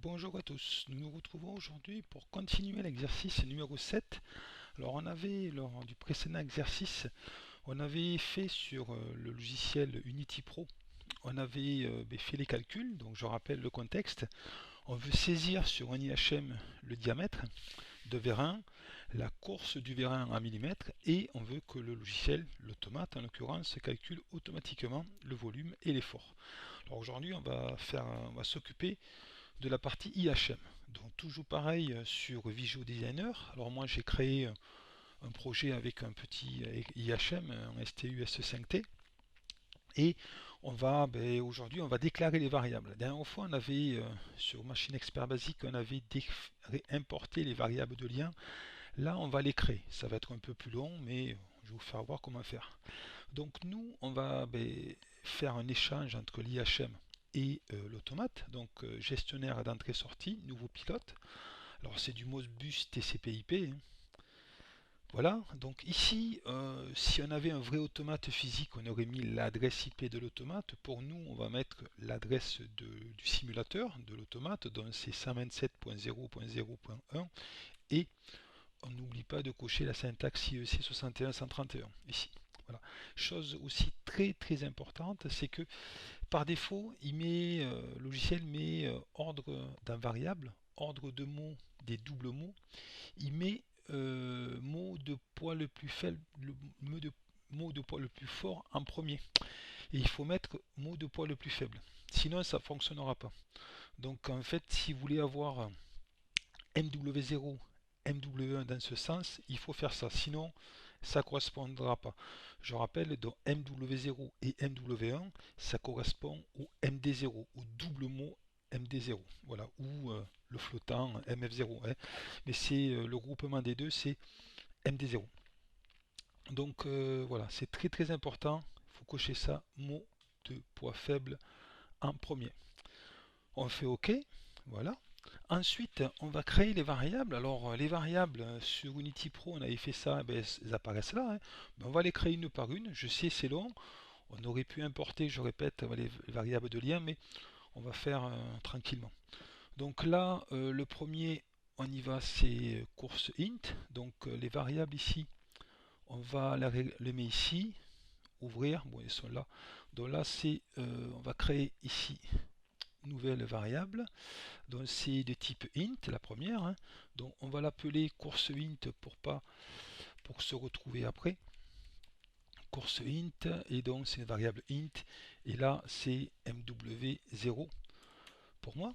Bonjour à tous, nous nous retrouvons aujourd'hui pour continuer l'exercice numéro 7. Alors on avait, lors du précédent exercice, on avait fait sur le logiciel Unity Pro, on avait fait les calculs, donc je rappelle le contexte. On veut saisir sur un IHM le diamètre de vérin, la course du vérin en millimètres, et on veut que le logiciel, l'automate en l'occurrence, calcule automatiquement le volume et l'effort. Alors aujourd'hui on va s'occuper de la partie IHM. Donc toujours pareil sur Visual Designer. Alors moi j'ai créé un projet avec un petit IHM, un STU-S5T. Et aujourd'hui on va déclarer les variables. La dernière fois on avait sur Machine Expert Basique on avait importé les variables de lien. Là on va les créer. Ça va être un peu plus long mais je vais vous faire voir comment faire. Donc nous on va faire un échange entre l'IHM et l'automate, donc gestionnaire d'entrée-sortie, nouveau pilote. Alors c'est du Modbus TCP/IP. Hein. Voilà, donc ici, si on avait un vrai automate physique, on aurait mis l'adresse IP de l'automate. Pour nous, on va mettre l'adresse du simulateur de l'automate, donc c'est 127.0.0.1. Et on n'oublie pas de cocher la syntaxe IEC 61131 ici. Voilà. Chose aussi très très importante, c'est que par défaut, le logiciel met ordre d'un variable, ordre de mots des doubles mots. Il met mot de poids le plus faible, mot de poids le plus fort en premier. Et il faut mettre mot de poids le plus faible. Sinon, ça ne fonctionnera pas. Donc en fait, si vous voulez avoir MW0, MW1 dans ce sens, il faut faire ça. Sinon, ça ne correspondra pas. Je rappelle, dans MW0 et MW1, ça correspond au MD0, au double mot MD0. Voilà, ou le flottant MF0. Hein. Mais c'est le groupement des deux, c'est MD0. Donc voilà, c'est très très important. Il faut cocher ça, mot de poids faible en premier. On fait OK. Voilà. Ensuite, on va créer les variables. Alors, les variables sur Unity Pro, on avait fait ça, elles apparaissent là. Hein. On va les créer une par une. Je sais, c'est long. On aurait pu importer, je répète, les variables de lien, mais on va faire tranquillement. Donc là, le premier, on y va, c'est course int. Donc les variables ici, on va les mettre ici. Ouvrir, bon, elles sont là. Donc là, on va créer ici nouvelle variable. Donc c'est de type int, la première. Hein. Donc on va l'appeler course int pour se retrouver après. Course int, et donc c'est une variable int. Et là c'est mw0 pour moi.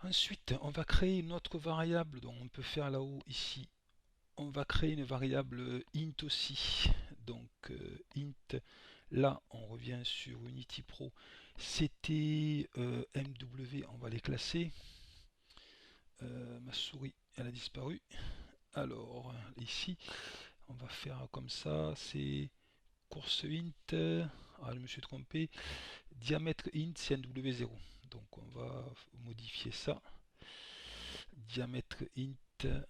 Ensuite, on va créer une autre variable. Donc on peut faire là-haut ici. On va créer une variable int aussi. Donc int, là on revient sur Unity Pro. C'était mw, on va les classer. Ma souris, elle a disparu. Alors, ici, on va faire comme ça. C'est course int. Ah, je me suis trompé. Diamètre int, c'est NW0. Donc, on va modifier ça. Diamètre int.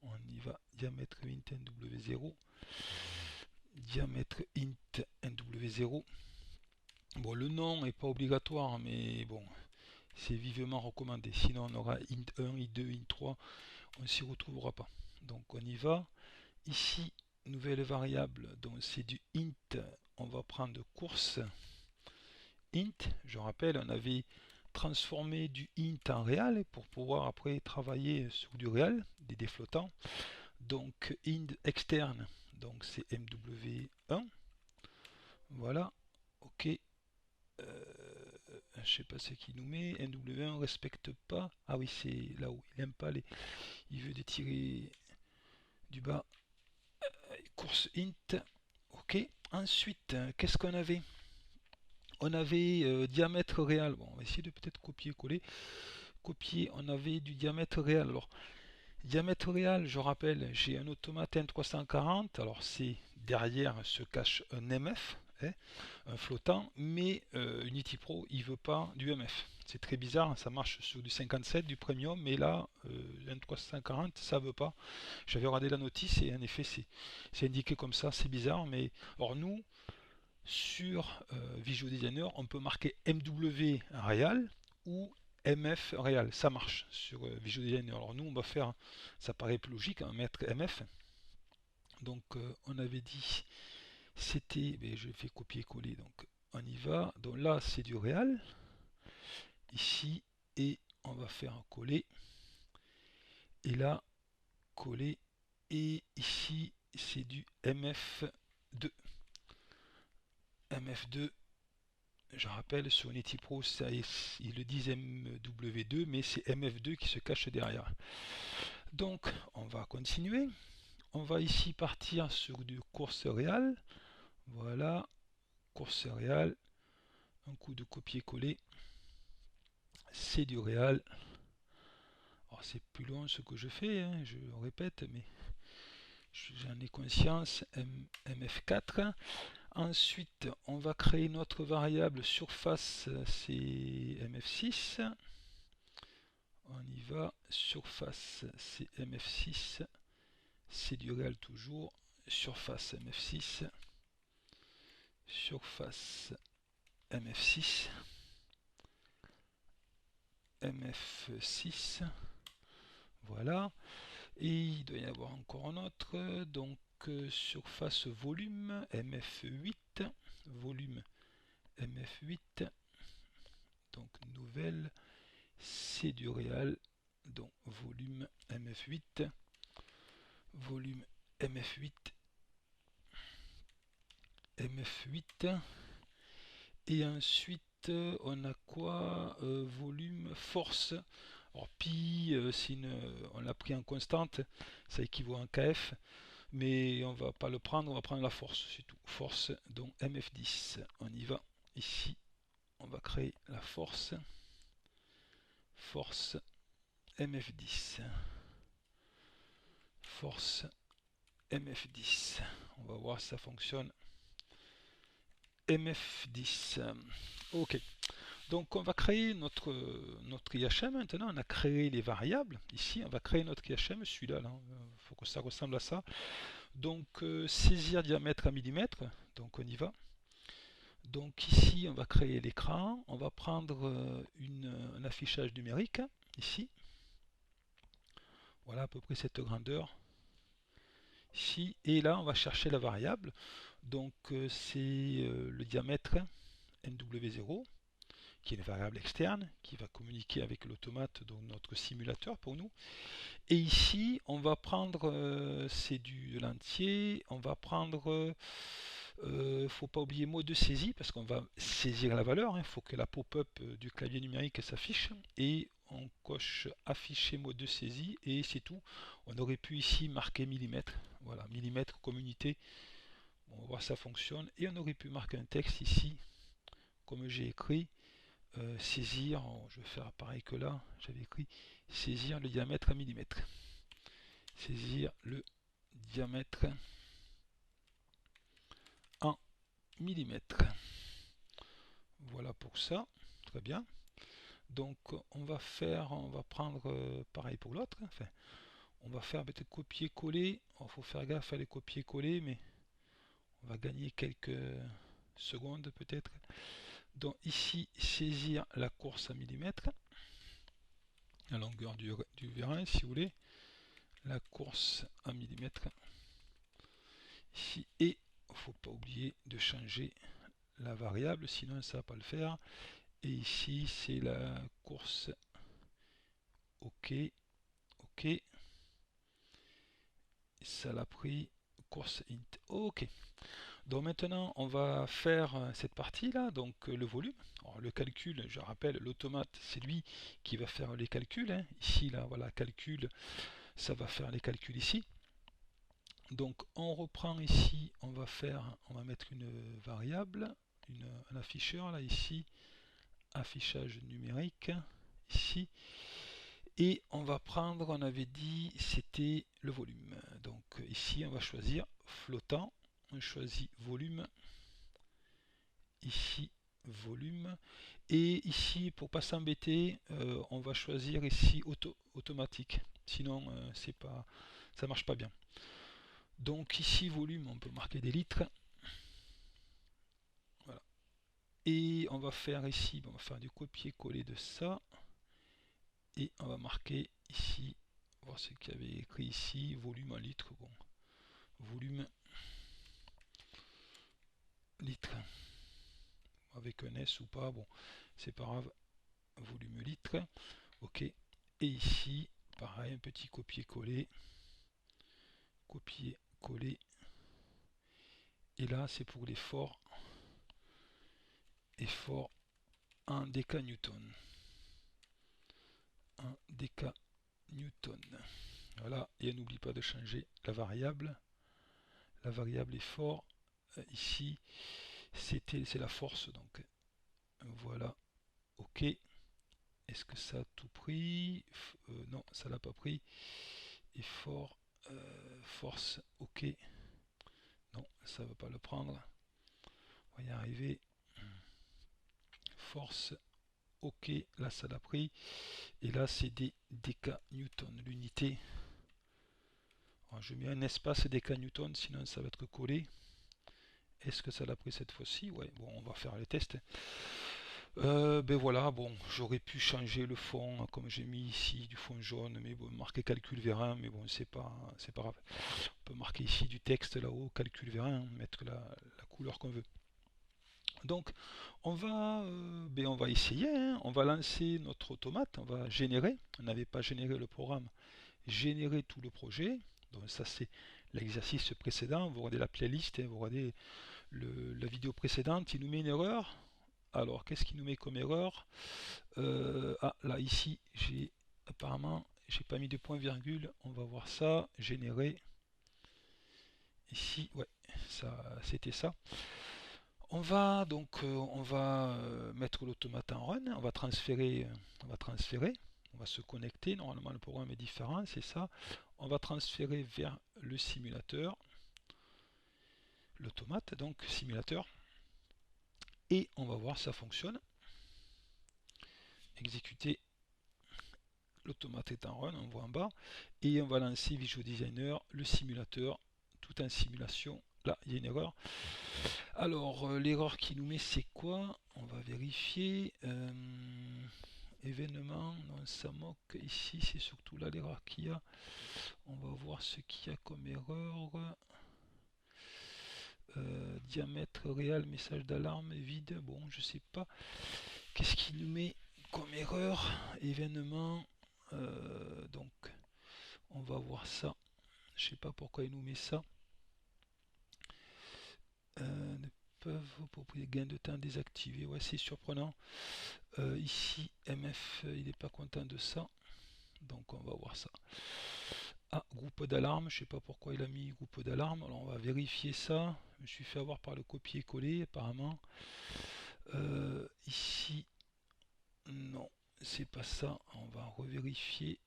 On y va. Diamètre int NW0. Diamètre int NW0. Bon, le nom n'est pas obligatoire, mais bon, c'est vivement recommandé. Sinon, on aura int1, int2, int3. On ne s'y retrouvera pas. Donc on y va. Ici, nouvelle variable, donc c'est du int. On va prendre course int. Je rappelle, on avait transformé du int en réel pour pouvoir après travailler sur du réel, des flottants. Donc int externe, donc c'est mw1. Voilà, ok. Je sais pas ce qu'il nous met. mw1 respecte pas. Ah oui, c'est là où il aime pas les. Il veut détirer du bas. Course int. Ok. Ensuite, qu'est-ce qu'on avait? On avait diamètre réel. Bon, on va essayer de peut-être copier-coller. Copier, on avait du diamètre réel. Alors, diamètre réel, je rappelle, j'ai un automate N340. Alors, c'est derrière se cache un MF, hein, un flottant, mais Unity Pro, il veut pas du MF. C'est très bizarre, ça marche sur du 57, du premium, mais là, N340, ça veut pas. J'avais regardé la notice et en effet, c'est indiqué comme ça, c'est bizarre, mais or nous, sur Visual Designer, on peut marquer MW réel ou MF réel, ça marche sur Visual Designer. Alors nous on va faire, ça paraît plus logique, hein, mettre MF. Donc on avait dit c'était, mais je fais copier-coller, donc on y va. Donc là c'est du réel, ici, et on va faire un coller, et là coller, et ici c'est du MF2. MF2, je rappelle, sur Unity Pro, ça ils le disent MW2, mais c'est MF2 qui se cache derrière. Donc, on va continuer. On va ici partir sur du course réel. Voilà, course réel. Un coup de copier-coller. C'est du réel. Alors, c'est plus loin ce que je fais, hein, je répète, mais j'en ai conscience. MF4. Ensuite, on va créer notre variable surface, c'est MF6. On y va, surface, c'est MF6. C'est du réel toujours. Surface MF6. Surface MF6. MF6. Voilà. Et il doit y en avoir encore un autre. Donc, surface volume MF8. Volume MF8. Donc, nouvelle. C'est du réel. Donc, volume MF8. Volume MF8. MF8. Et ensuite, on a quoi? Volume force. Alors, pi, on l'a pris en constante, ça équivaut à un KF. Mais on va pas le prendre, on va prendre la force, c'est tout. Force, donc MF10. On y va. Ici, on va créer la force. Force MF10. Force MF10. On va voir si ça fonctionne. MF10. Ok. Donc on va créer notre IHM maintenant. On a créé les variables. Ici, on va créer notre IHM. Celui-là, il faut que ça ressemble à ça. Donc saisir diamètre à millimètre. Donc on y va. Donc ici, on va créer l'écran. On va prendre un affichage numérique. Ici. Voilà à peu près cette grandeur. Ici. Et là, on va chercher la variable. Donc c'est le diamètre NW0, qui est une variable externe, qui va communiquer avec l'automate, donc notre simulateur pour nous. Et ici, on va prendre, c'est de l'entier, on va prendre, faut pas oublier mot de saisie, parce qu'on va saisir la valeur, il faut que la pop-up du clavier numérique s'affiche, et on coche afficher mot de saisie, et c'est tout. On aurait pu ici marquer millimètre, voilà, millimètre comme unité. Bon, on va voir si ça fonctionne, et on aurait pu marquer un texte ici, comme j'ai écrit, saisir, je vais faire pareil que là, j'avais écrit saisir le diamètre à millimètre. Saisir le diamètre en millimètres. Voilà pour ça, très bien. Donc on va prendre pareil pour l'autre. Enfin, on va faire peut-être copier-coller. Il faut faire gaffe à les copier-coller, mais on va gagner quelques secondes peut-être. Donc ici, saisir la course à millimètres, la longueur du vérin si vous voulez, la course à millimètres. Ici, et il ne faut pas oublier de changer la variable, sinon ça ne va pas le faire. Et ici, c'est la course. OK, OK. Ça l'a pris. Course int. OK. Donc maintenant, on va faire cette partie-là, donc le volume. Alors, le calcul, je rappelle, l'automate, c'est lui qui va faire les calculs. Hein. Ici, là, voilà, calcul, ça va faire les calculs ici. Donc on reprend ici, on va mettre une variable, un afficheur là ici, affichage numérique ici, et on va prendre, on avait dit c'était le volume. Donc ici on va choisir flottant, on choisit volume, ici volume, et ici pour pas s'embêter, on va choisir ici automatique, sinon c'est pas, ça marche pas bien. Donc ici volume, on peut marquer des litres. Voilà. Et on va faire ici, on va faire du copier-coller de ça. et on va marquer ici, voir ce qu'il y avait écrit ici, volume en litres. Bon, volume litre avec un S ou pas, bon, c'est pas grave, volume litre. Ok, et ici, pareil, un petit copier-coller, copier-coller. Et là, c'est pour l'effort, effort 1 décanewton. 1 décanewton. Voilà, et n'oublie pas de changer la variable. La variable effort, ici, c'est la force, donc voilà, ok. Est-ce que ça a tout pris? Non, ça l'a pas pris. Effort, force, ok. Non, ça va pas le prendre. On va y arriver. Force, ok. Là, ça l'a pris. Et là, c'est des décanewton, l'unité. Je mets un espace décanewton, sinon ça va être collé. Est-ce que ça l'a pris cette fois-ci? Ouais, bon, on va faire les tests. Ben voilà, bon, j'aurais pu changer le fond, comme j'ai mis ici du fond jaune, mais bon, marquer calcul vérin, mais bon, c'est pas grave. On peut marquer ici du texte là-haut, calcul vérin, mettre la couleur qu'on veut. Donc, on va essayer, hein. On va lancer notre automate, on va générer. On n'avait pas généré le programme, générer tout le projet. Donc ça, c'est l'exercice précédent. Vous regardez la playlist, hein, vous regardez la vidéo précédente, il nous met une erreur. Alors, qu'est-ce qu'il nous met comme erreur? Ah, là, ici, apparemment, j'ai pas mis de point virgule. On va voir ça. Générer. Ici, ouais, ça, c'était ça. On va mettre l'automate en run. On va transférer. On va se connecter. Normalement, le programme est différent, c'est ça. On va transférer vers le simulateur. L'automate, donc simulateur. Et on va voir si ça fonctionne. Exécuter. L'automate est en run, on voit en bas. Et on va lancer Visual Designer, le simulateur, tout en simulation. Là, il y a une erreur. Alors, l'erreur qui nous met, c'est quoi? On va vérifier. Événement, non, ça moque. Ici, c'est surtout là l'erreur qu'il y a. On va voir ce qu'il y a comme erreur. Diamètre réel, message d'alarme, vide. Bon, je sais pas. Qu'est-ce qu'il nous met comme erreur? Événement. Donc, on va voir ça. Je sais pas pourquoi il nous met ça. Ne peuvent proposer gain de temps désactivé. Ouais, c'est surprenant. Ici, MF, il n'est pas content de ça. Donc, on va voir ça. Ah, groupe d'alarme. Je sais pas pourquoi il a mis groupe d'alarme. Alors, on va vérifier ça. Je me suis fait avoir par le copier-coller, apparemment. Ici, non, c'est pas ça. On va revérifier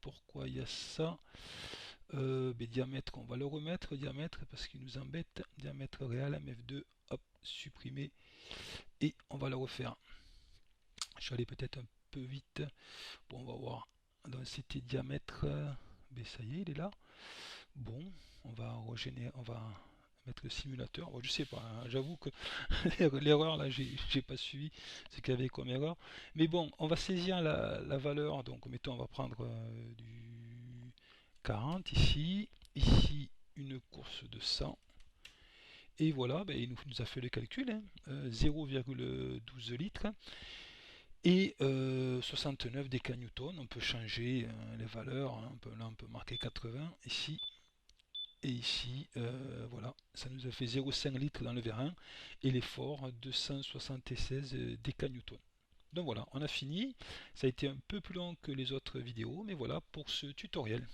pourquoi il y a ça. Diamètre, on va le remettre, diamètre, parce qu'il nous embête. Diamètre réel, MF2, hop, supprimer. Et on va le refaire. Je suis allé peut-être un peu vite. Bon, on va voir. Donc c'était diamètre. Ça y est, il est là. Bon, on va régénérer, on va mettre le simulateur. Bon, je sais pas, hein, j'avoue que l'erreur là, j'ai pas suivi ce qu'il y avait comme erreur. Mais bon, on va saisir la valeur. Donc, mettons, on va prendre du 40 ici. Ici, une course de 100. Et voilà, il nous a fait le calcul, hein, 0,12 litres et 69 décanewton. On peut changer les valeurs, hein. Là on peut marquer 80 ici. Et ici, voilà, ça nous a fait 0,5 litres dans le vérin et l'effort 276 décanewton. Donc voilà, on a fini. Ça a été un peu plus long que les autres vidéos, mais voilà pour ce tutoriel.